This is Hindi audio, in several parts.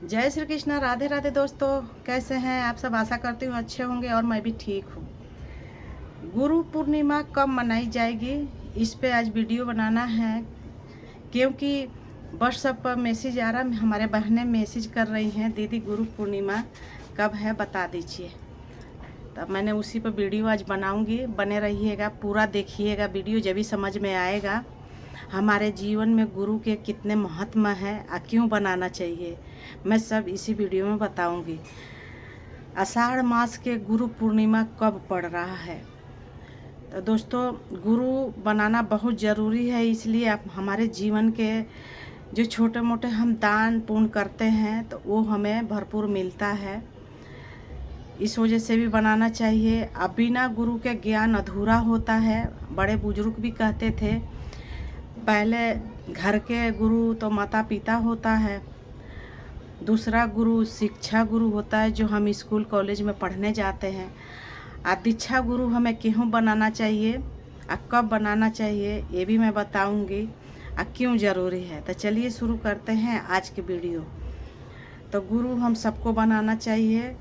जय श्री कृष्णा। राधे राधे दोस्तों, कैसे हैं आप सब। आशा करती हूँ अच्छे होंगे और मैं भी ठीक हूँ। गुरु पूर्णिमा कब मनाई जाएगी, इस पे आज वीडियो बनाना है, क्योंकि व्हाट्सएप पर मैसेज आ रहा, हमारे बहनें मैसेज कर रही हैं, दीदी गुरु पूर्णिमा कब है बता दीजिए। तब मैंने उसी पर वीडियो आज बनाऊंगी। बने रहिएगा, पूरा देखिएगा वीडियो, जब भी समझ में आएगा हमारे जीवन में गुरु के कितने महत्व हैं और क्यों बनाना चाहिए, मैं सब इसी वीडियो में बताऊंगी। आषाढ़ मास के गुरु पूर्णिमा कब पड़ रहा है, तो दोस्तों गुरु बनाना बहुत ज़रूरी है। इसलिए आप हमारे जीवन के जो छोटे मोटे हम दान पुण्य करते हैं तो वो हमें भरपूर मिलता है, इस वजह से भी बनाना चाहिए। अब बिना गुरु के ज्ञान अधूरा होता है। बड़े बुजुर्ग भी कहते थे, पहले घर के गुरु तो माता पिता होता है, दूसरा गुरु शिक्षा गुरु होता है जो हम स्कूल कॉलेज में पढ़ने जाते हैं। दीक्षा गुरु हमें क्यों बनाना चाहिए और कब बनाना चाहिए ये भी मैं बताऊंगी और क्यों ज़रूरी है। तो चलिए शुरू करते हैं आज की वीडियो। तो गुरु हम सबको बनाना चाहिए।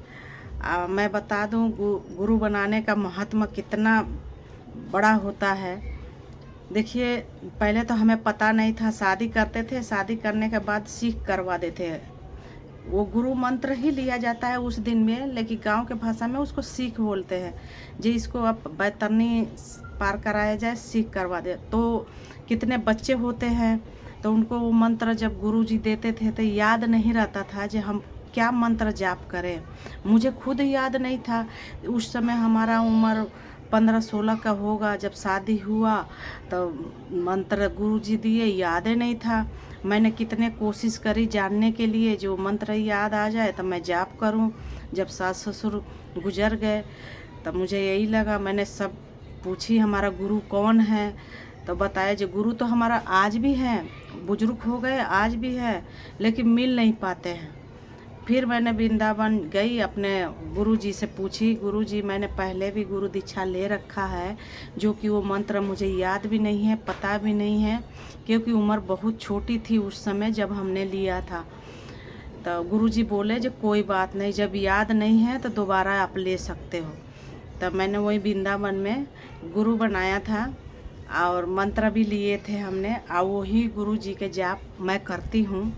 मैं बता दूं गुरु बनाने का महत्व कितना बड़ा होता है। देखिए, पहले तो हमें पता नहीं था, शादी करते थे, शादी करने के बाद सीख करवा देते हैं। वो गुरु मंत्र ही लिया जाता है उस दिन में, लेकिन गांव के भाषा में उसको सीख बोलते हैं। जी इसको अब बैतरनी पार कराया जाए, सीख करवा दे। तो कितने बच्चे होते हैं तो उनको वो मंत्र जब गुरु जी देते थे तो याद नहीं रहता था जो हम क्या मंत्र जाप करें। मुझे खुद याद नहीं था। उस समय हमारा उम्र 15-16 का होगा जब शादी हुआ, तो मंत्र गुरु जी दिए, याद ही नहीं था। मैंने कितने कोशिश करी जानने के लिए, जो मंत्र याद आ जाए तो मैं जाप करूं। जब सास ससुर गुजर गए तब मुझे यही लगा, मैंने सब पूछी हमारा गुरु कौन है, तो बताया जो गुरु तो हमारा आज भी है, बुजुर्ग हो गए आज भी है, लेकिन मिल नहीं पाते हैं। फिर मैंने वृंदावन गई, अपने गुरुजी से पूछी, गुरुजी मैंने पहले भी गुरु दीक्षा ले रखा है, जो कि वो मंत्र मुझे याद भी नहीं है, पता भी नहीं है, क्योंकि उम्र बहुत छोटी थी उस समय जब हमने लिया था। तो गुरुजी बोले जो कोई बात नहीं, जब याद नहीं है तो दोबारा आप ले सकते हो। तब मैंने वही वृंदावन में गुरु बनाया था और मंत्र भी लिए थे हमने, और वही गुरु जी के जाप मैं करती हूँ,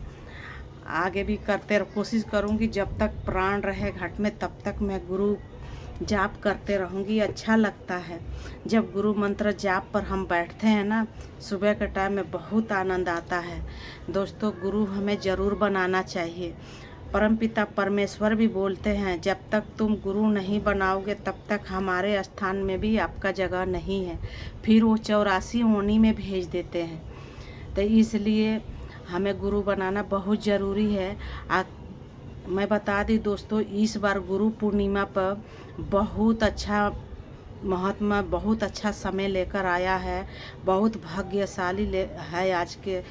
आगे भी करते कोशिश करूँगी। जब तक प्राण रहे घट में तब तक मैं गुरु जाप करते रहूँगी। अच्छा लगता है जब गुरु मंत्र जाप पर हम बैठते हैं ना, सुबह के टाइम में बहुत आनंद आता है। दोस्तों गुरु हमें ज़रूर बनाना चाहिए। परमपिता परमेश्वर भी बोलते हैं, जब तक तुम गुरु नहीं बनाओगे तब तक हमारे स्थान में भी आपका जगह नहीं है। फिर वो 84 योनि में भेज देते हैं। तो इसलिए हमें गुरु बनाना बहुत ज़रूरी है। मैं बता दी दोस्तों, इस बार गुरु पूर्णिमा पर बहुत अच्छा महात्मा, बहुत अच्छा समय लेकर आया है। बहुत भाग्यशाली है आज के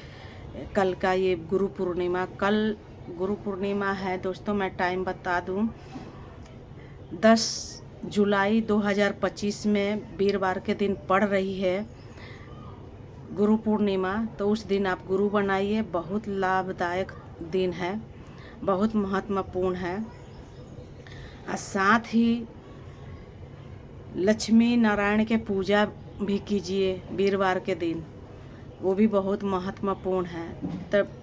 कल का ये गुरु पूर्णिमा। कल गुरु पूर्णिमा है दोस्तों, मैं टाइम बता दूं, 10 जुलाई 2025 में वीरवार के दिन पड़ रही है गुरु पूर्णिमा। तो उस दिन आप गुरु बनाइए, बहुत लाभदायक दिन है, बहुत महत्वपूर्ण है। और साथ ही लक्ष्मी नारायण के पूजा भी कीजिए वीरवार के दिन, वो भी बहुत महत्वपूर्ण है। तब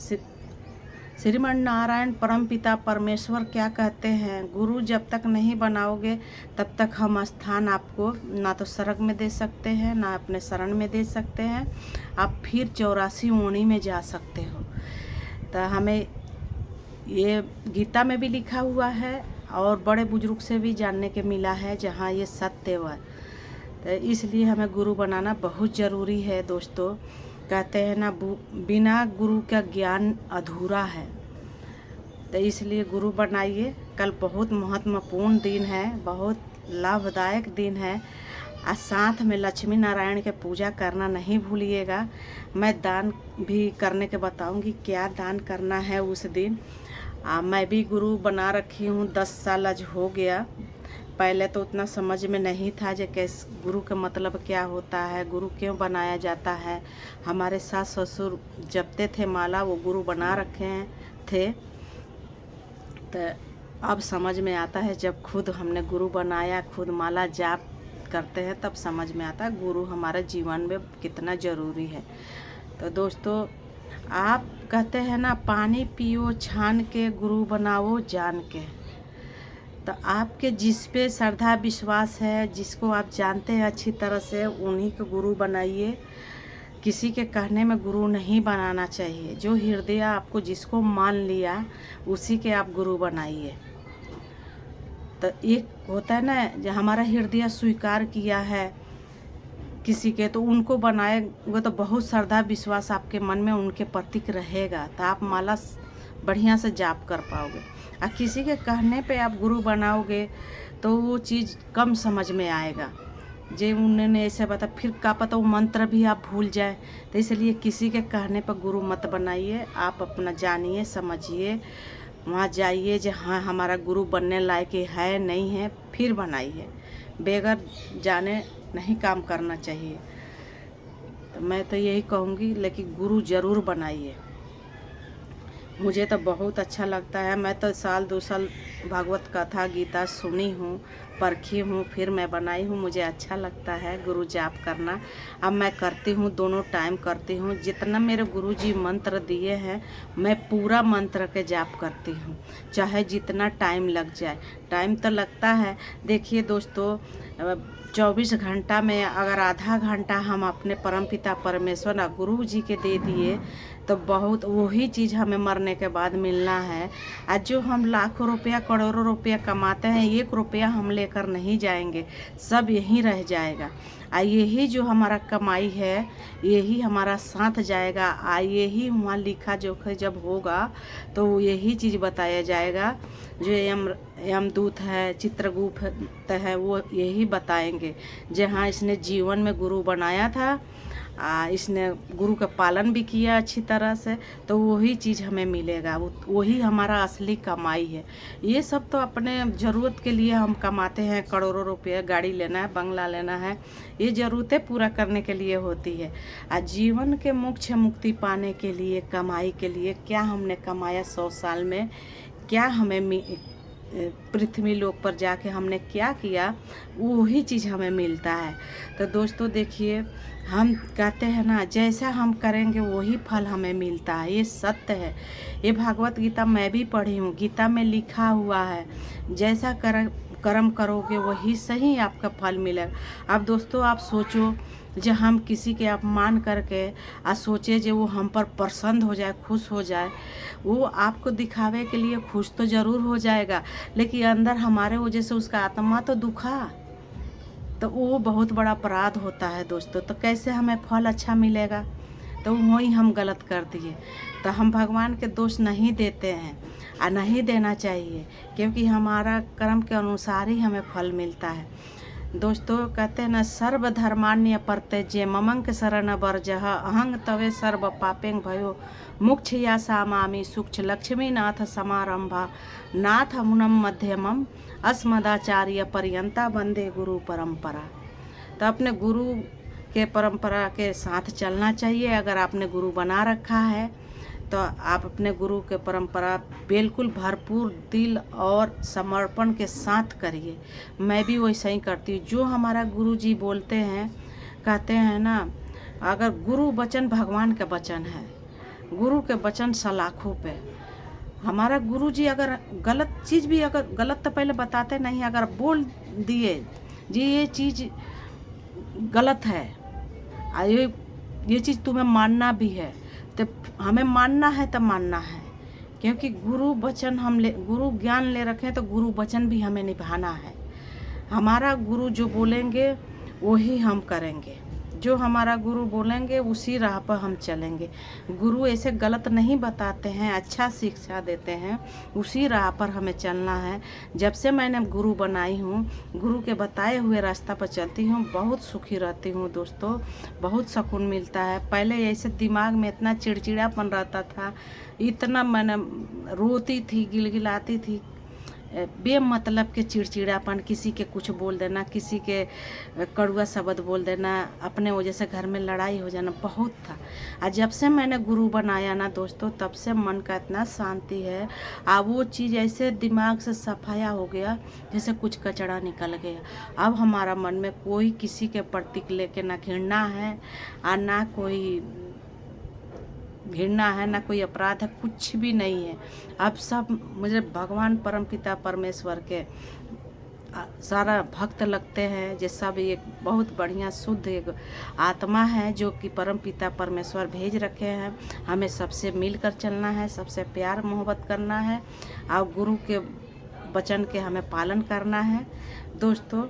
श्रीमन नारायण परमपिता परमेश्वर क्या कहते हैं, गुरु जब तक नहीं बनाओगे तब तक हम स्थान आपको ना तो स्वर्ग में दे सकते हैं, ना अपने शरण में दे सकते हैं। आप फिर 84 योनि में जा सकते हो। तो हमें ये गीता में भी लिखा हुआ है और बड़े बुजुर्ग से भी जानने के मिला है जहाँ ये सत्य है। तो इसलिए हमें गुरु बनाना बहुत ज़रूरी है दोस्तों। कहते हैं ना, बिना गुरु का ज्ञान अधूरा है। तो इसलिए गुरु बनाइए। कल बहुत महत्वपूर्ण दिन है, बहुत लाभदायक दिन है। और साथ में लक्ष्मी नारायण के पूजा करना नहीं भूलिएगा। मैं दान भी करने के बताऊंगी, क्या दान करना है उस दिन। मैं भी गुरु बना रखी हूँ, 10 साल आज हो गया। पहले तो उतना समझ में नहीं था जो कैसे गुरु का मतलब क्या होता है, गुरु क्यों बनाया जाता है। हमारे सास ससुर जपते थे माला, वो गुरु बना रखे थे। तो अब समझ में आता है, जब खुद हमने गुरु बनाया, खुद माला जाप करते हैं, तब समझ में आता है गुरु हमारे जीवन में कितना ज़रूरी है। तो दोस्तों, आप कहते हैं ना, पानी पियो छान के, गुरु बनाओ जान के। तो आपके जिस पे श्रद्धा विश्वास है, जिसको आप जानते हैं अच्छी तरह से, उन्हीं को गुरु बनाइए। किसी के कहने में गुरु नहीं बनाना चाहिए। जो हृदय आपको जिसको मान लिया, उसी के आप गुरु बनाइए। तो एक होता है ना, जो हमारा हृदय स्वीकार किया है किसी के, तो उनको बनाएंगे तो बहुत श्रद्धा विश्वास आपके मन में उनके प्रति रहेगा, तो आप माला बढ़िया से जाप कर पाओगे। और किसी के कहने पे आप गुरु बनाओगे तो वो चीज़ कम समझ में आएगा। जे उन्होंने ऐसे बता, फिर क्या पता वो मंत्र भी आप भूल जाए। तो इसलिए किसी के कहने पर गुरु मत बनाइए। आप अपना जानिए, समझिए, वहाँ जाइए जो हाँ हमारा गुरु बनने लायक है नहीं है, फिर बनाइए। बेगर जाने नहीं काम करना चाहिए। तो मैं तो यही कहूँगी, लेकिन गुरु ज़रूर बनाइए। मुझे तो बहुत अच्छा लगता है। मैं तो साल 2 साल भागवत कथा गीता सुनी हूँ, परखी हूँ, फिर मैं बनाई हूँ। मुझे अच्छा लगता है गुरु जाप करना। अब मैं करती हूँ, दोनों टाइम करती हूँ। जितना मेरे गुरुजी मंत्र दिए हैं, मैं पूरा मंत्र के जाप करती हूँ, चाहे जितना टाइम लग जाए। टाइम तो लगता है। देखिए दोस्तों, 24 घंटा में अगर आधा घंटा हम अपने परमपिता परमेश्वर गुरु जी के दे दिए, तो बहुत वही चीज़ हमें मरने के बाद मिलना है। आज जो हम लाखों रुपया करोड़ों रुपया कमाते हैं, 1 रुपया हम लेकर नहीं जाएंगे, सब यहीं रह जाएगा। यही जो हमारा कमाई है, यही हमारा साथ जाएगा। यही वहाँ लिखा जोखा जब होगा तो यही चीज़ बताया जाएगा। जो यमदूत है, चित्रगुप्त है, वो यही बताएंगे जहाँ इसने जीवन में गुरु बनाया था, इसने गुरु का पालन भी किया अच्छी तरह से, तो वही चीज़ हमें मिलेगा। वही हमारा असली कमाई है। ये सब तो अपने ज़रूरत के लिए हम कमाते हैं, करोड़ों रुपये, गाड़ी लेना है, बंगला लेना है, ये ज़रूरतें पूरा करने के लिए होती है। जीवन के मोक्ष मुक्ति पाने के लिए, कमाई के लिए क्या हमने कमाया 100 साल में, क्या हमें पृथ्वी लोक पर जाके हमने क्या किया, वही चीज़ हमें मिलता है। तो दोस्तों देखिए, हम कहते हैं ना, जैसा हम करेंगे वही फल हमें मिलता है। ये सत्य है। ये भागवत गीता मैं भी पढ़ी हूँ, गीता में लिखा हुआ है, जैसा कर्म करोगे वही सही आपका फल मिलेगा। अब दोस्तों आप सोचो, जो हम किसी के अपमान करके सोचे जो वो हम पर प्रसन्न हो जाए, खुश हो जाए, वो आपको दिखावे के लिए खुश तो ज़रूर हो जाएगा, लेकिन अंदर हमारे वजह से उसका आत्मा तो दुखा, तो वो बहुत बड़ा अपराध होता है दोस्तों। तो कैसे हमें फल अच्छा मिलेगा? तो वही हम गलत कर दिए। तो हम भगवान के दोष नहीं देते हैं और नहीं देना चाहिए, क्योंकि हमारा कर्म के अनुसार ही हमें फल मिलता है। दोस्तों कहते हैं ना, सर्वधर्मान्य परत्यज्य ममंक शरण वर्जः अहंग तवे सर्व पापें भयो मुक्ष या सामामि सूक्ष्म लक्ष्मी नाथ समारंभा नाथ मुनम मध्यमम अस्मदाचार्य पर्यंता वंदे गुरु परंपरा। तो अपने गुरु के परंपरा के साथ चलना चाहिए। अगर आपने गुरु बना रखा है तो आप अपने गुरु के परंपरा बिल्कुल भरपूर दिल और समर्पण के साथ करिए। मैं भी वैसा ही करती हूँ। जो हमारा गुरु जी बोलते हैं, कहते हैं ना, अगर गुरु वचन भगवान का वचन है, गुरु के वचन सलाखों पे। हमारा गुरु जी अगर गलत चीज़ भी, अगर गलत तो पहले बताते नहीं, अगर बोल दिए जी ये चीज़ गलत है, ये चीज़ तुम्हें मानना भी है, तो हमें मानना है तो मानना है, क्योंकि गुरु वचन गुरु ज्ञान ले रखे हैं, तो गुरु वचन भी हमें निभाना है। हमारा गुरु जो बोलेंगे वही हम करेंगे, जो हमारा गुरु बोलेंगे उसी राह पर हम चलेंगे। गुरु ऐसे गलत नहीं बताते हैं, अच्छा शिक्षा देते हैं, उसी राह पर हमें चलना है। जब से मैंने गुरु बनाई हूँ, गुरु के बताए हुए रास्ता पर चलती हूँ, बहुत सुखी रहती हूँ दोस्तों, बहुत सुकून मिलता है। पहले ऐसे दिमाग में इतना चिड़चिड़ापन रहता था, इतना मैंने रोती थी, गिलगिलाती थी, बेमतलब के चिड़चिड़ापन, किसी के कुछ बोल देना, किसी के कड़वा शब्द बोल देना, अपने वजह से घर में लड़ाई हो जाना बहुत था। और जब से मैंने गुरु बनाया ना दोस्तों, तब से मन का इतना शांति है। अब वो चीज़ ऐसे दिमाग से सफाया हो गया जैसे कुछ कचरा निकल गया। अब हमारा मन में कोई किसी के प्रति लेके ना घृणा है और ना कोई घृणा है, ना कोई अपराध है, कुछ भी नहीं है। अब सब मुझे भगवान परमपिता परमेश्वर के सारा भक्त लगते हैं। जो सब एक बहुत बढ़िया शुद्ध एक आत्मा है जो कि परमपिता परमेश्वर भेज रखे हैं। हमें सबसे मिलकर चलना है, सबसे प्यार मोहब्बत करना है और गुरु के वचन के हमें पालन करना है। दोस्तों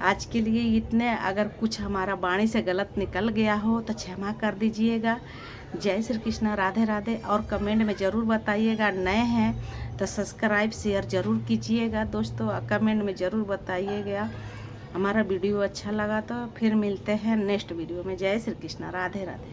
आज के लिए इतने, अगर कुछ हमारा वाणी से गलत निकल गया हो तो क्षमा कर दीजिएगा। जय श्री कृष्णा, राधे राधे। और कमेंट में ज़रूर बताइएगा, नए हैं तो सब्सक्राइब शेयर ज़रूर कीजिएगा दोस्तों। कमेंट में ज़रूर बताइएगा हमारा वीडियो अच्छा लगा तो। फिर मिलते हैं नेक्स्ट वीडियो में। जय श्री कृष्णा, राधे राधे।